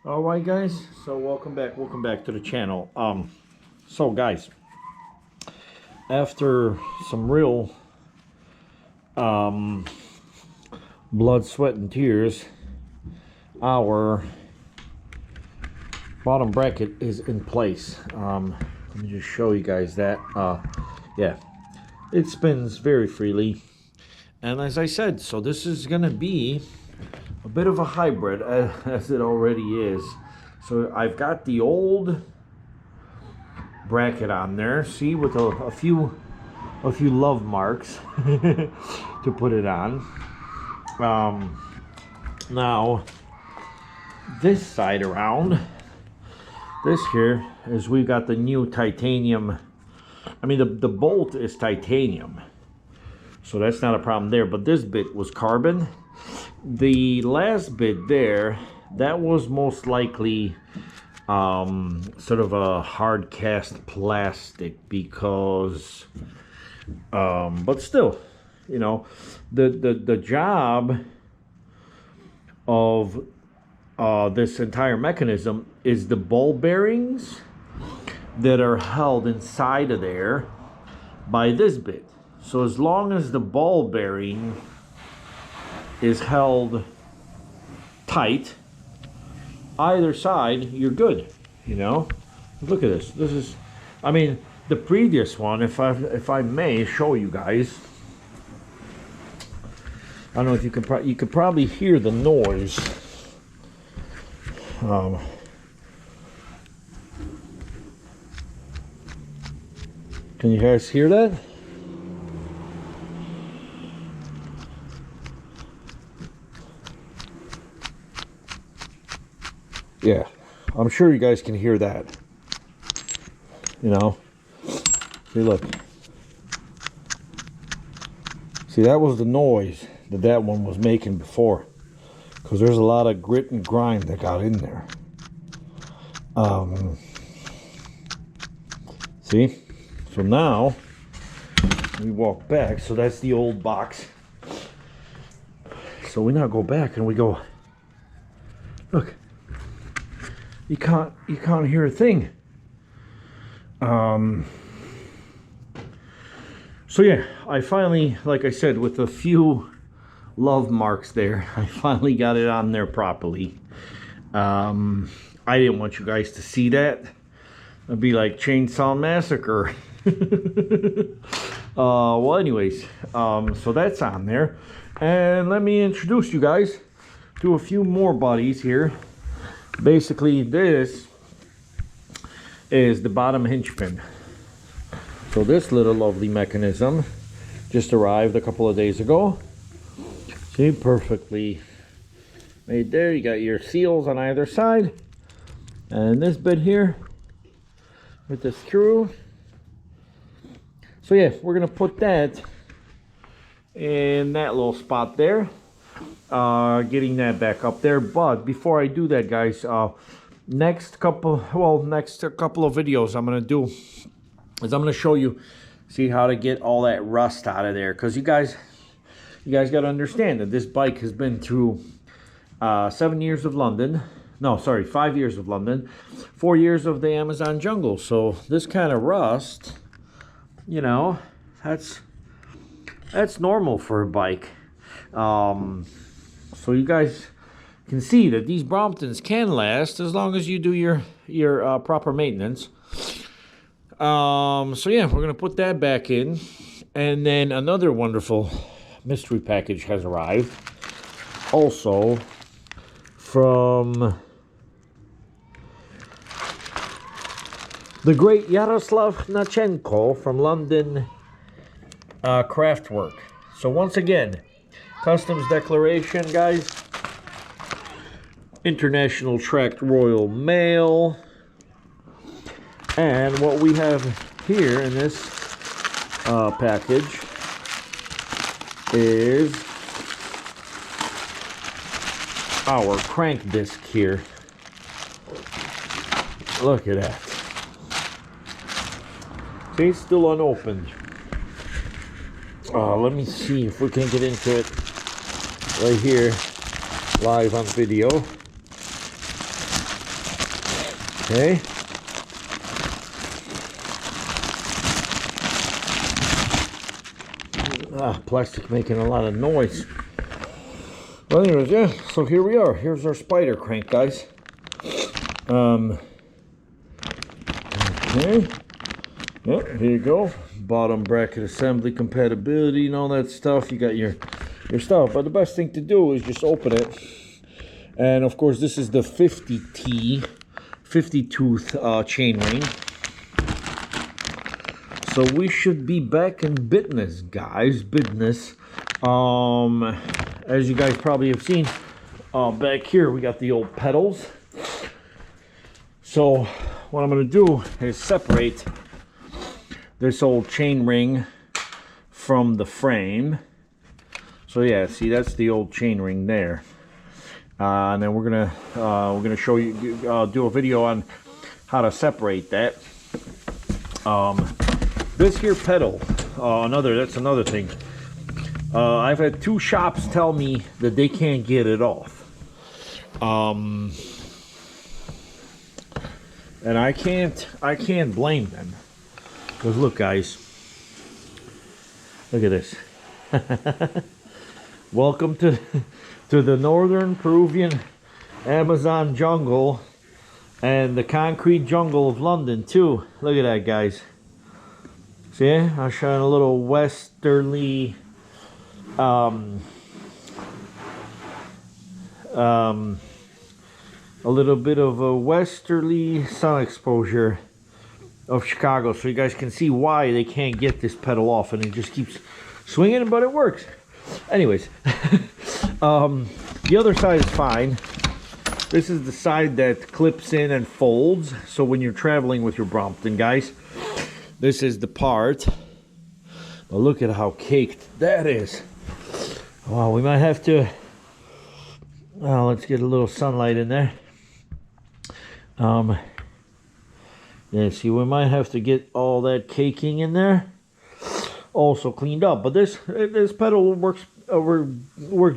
All right, guys, so welcome back to the channel. So guys, after some real blood, sweat, and tears, our bottom bracket is in place. Let me just show you guys that. Yeah, it spins very freely, and as I said, so this is gonna be a bit of a hybrid, as it already is. So I've got the old bracket on there, see, with a few love marks to put it on. Now this side around, this here is, we've got the new titanium. I mean, the bolt is titanium, so that's not a problem there, but this bit was carbon. The last bit there, that was most likely sort of a hard cast plastic, because but still, you know, the job of this entire mechanism is the ball bearings that are held inside of there by this bit. So as long as the ball bearing is held tight either side, you're good. You know, look at this. This is, I mean, the previous one, if I may show you guys, I don't know if you can you could probably hear the noise. Can you guys hear that? Yeah, I'm sure you guys can hear that. You know, see, look. See, that was the noise that one was making before, because there's a lot of grit and grind that got in there. See, so now we walk back. So that's the old box. So we now go back and we go, look. You can't hear a thing. So yeah, I finally, like I said, with a few love marks there, I finally got it on there properly. I didn't want you guys to see that. It'd be like Chainsaw Massacre. Well, anyways, so that's on there. And let me introduce you guys to a few more buddies here. Basically, this is the bottom hinge pin. So this little lovely mechanism just arrived a couple of days ago. See, perfectly made there. You got your seals on either side, and this bit here with the screw. So yeah, we're gonna put that in that little spot there. Getting that back up there. But before I do that, guys, next couple of videos I'm gonna do is I'm gonna show you, see how to get all that rust out of there, because you guys got to understand that this bike has been through 7 years of London. No, sorry, 5 years of London, 4 years of the Amazon jungle. So this kind of rust, you know, that's normal for a bike. So you guys can see that these Bromptons can last as long as you do your proper maintenance. So yeah, we're gonna put that back in, and then another wonderful mystery package has arrived, also from the great Yaroslav Nachenko from London, Craftwork. So once again, customs declaration, guys. International tracked Royal Mail. And what we have here in this package is our crank disc here. Look at that. See, it's still unopened. Let me see if we can get into it right here, live on video. Okay. Plastic making a lot of noise. Well, anyways, yeah, so here we are. Here's our spider crank, guys. Okay. Yep, here you go. Bottom bracket assembly compatibility and all that stuff. You got your stuff. But the best thing to do is just open it. And of course, this is the 50T, 50 tooth chain ring. So we should be back in business, guys. Business. As you guys probably have seen, back here we got the old pedals. So what I'm going to do is separate this old chain ring from the frame. So yeah, see, that's the old chain ring there. And then we're gonna show you, do a video on how to separate that. This here pedal, that's another thing. I've had 2 shops tell me that they can't get it off. And I can't blame them. Because look, guys, look at this. Welcome to the northern Peruvian Amazon jungle and the concrete jungle of London too. Look at that, guys. See, I'm showing a little westerly a little bit of a westerly sun exposure of Chicago, so you guys can see why they can't get this pedal off, and it just keeps swinging, but it works. Anyways, the other side is fine. This is the side that clips in and folds, so when you're traveling with your Brompton, guys, this is the part. But look at how caked that is. Wow, we might have to, well, let's get a little sunlight in there. Yeah, see, we might have to get all that caking in there also cleaned up. But this pedal works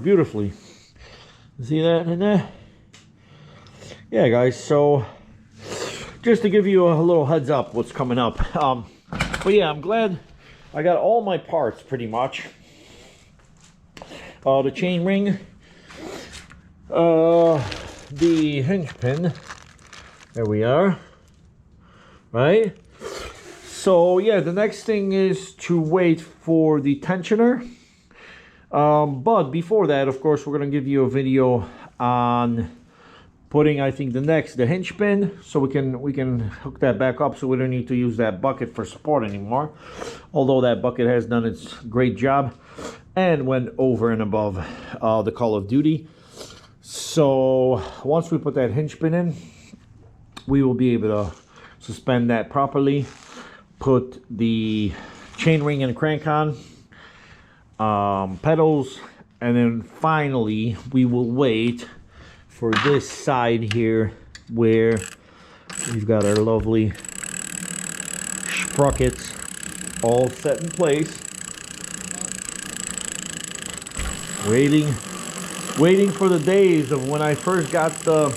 beautifully. See that in there? Yeah, guys, so just to give you a little heads up what's coming up. But yeah, I'm glad I got all my parts pretty much. The chain ring, the hinge pin, there we are, right? So yeah, the next thing is to wait for the tensioner. But before that, of course, we're going to give you a video on putting, I think, the hinge pin, so we can hook that back up, so we don't need to use that bucket for support anymore. Although that bucket has done its great job and went over and above the Call of Duty. So once we put that hinge pin in, we will be able to suspend that properly, put the chain ring and crank on, pedals, and then finally we will wait for this side here where we've got our lovely sprockets all set in place. Waiting for the days of when I first got the